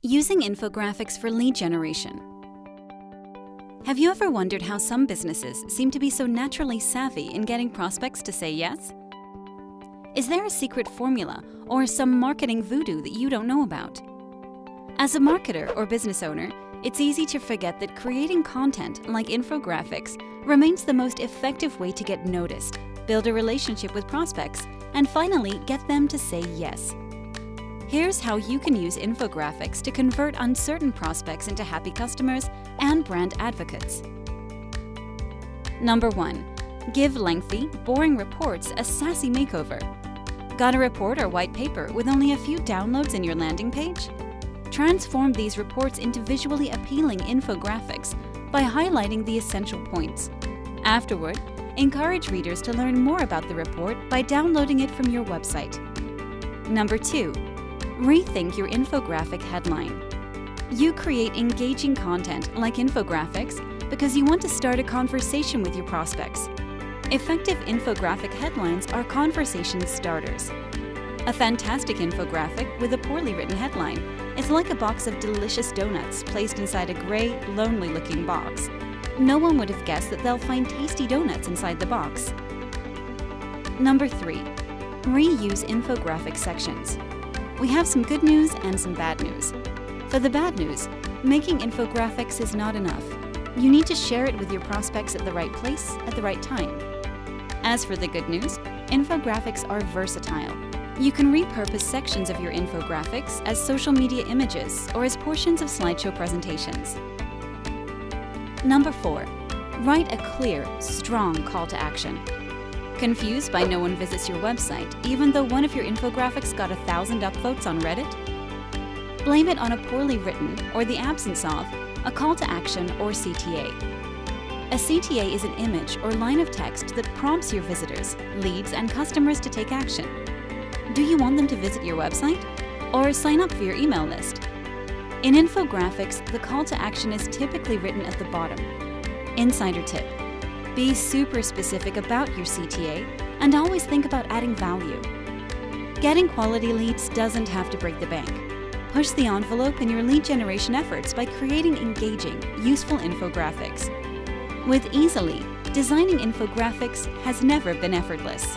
Using infographics for lead generation. Have you ever wondered how some businesses seem to be so naturally savvy in getting prospects to say yes? Is there a secret formula or some marketing voodoo that you don't know about? As a marketer or business owner, it's easy to forget that creating content like infographics remains the most effective way to get noticed, build a relationship with prospects, and finally get them to say yes. Here's how you can use infographics to convert uncertain prospects into happy customers and brand advocates. Number 1. Give lengthy, boring reports a sassy makeover. Got a report or white paper with only a few downloads in your landing page? Transform these reports into visually appealing infographics by highlighting the essential points. Afterward, encourage readers to learn more about the report by downloading it from your website. Number 2. Rethink your infographic headline. You create engaging content like infographics because you want to start a conversation with your prospects. Effective infographic headlines are conversation starters. A fantastic infographic with a poorly written headline is like a box of delicious donuts placed inside a gray, lonely-looking box. No one would have guessed that they'll find tasty donuts inside the box. Number 3. Reuse infographic sections. We have some good news and some bad news. For the bad news, making infographics is not enough. You need to share it with your prospects at the right place, at the right time. As for the good news, infographics are versatile. You can repurpose sections of your infographics as social media images or as portions of slideshow presentations. Number 4. Write a clear, strong call to action. Confused by no one visits your website, even though one of your infographics got 1,000 upvotes on Reddit? Blame it on a poorly written or the absence of a call to action or CTA. A CTA is an image or line of text that prompts your visitors, leads, and customers to take action. Do you want them to visit your website or sign up for your email list? In infographics, the call to action is typically written at the bottom. Insider tip: be super specific about your CTA and always think about adding value. Getting quality leads doesn't have to break the bank. Push the envelope in your lead generation efforts by creating engaging, useful infographics. With Easily, designing infographics has never been effortless.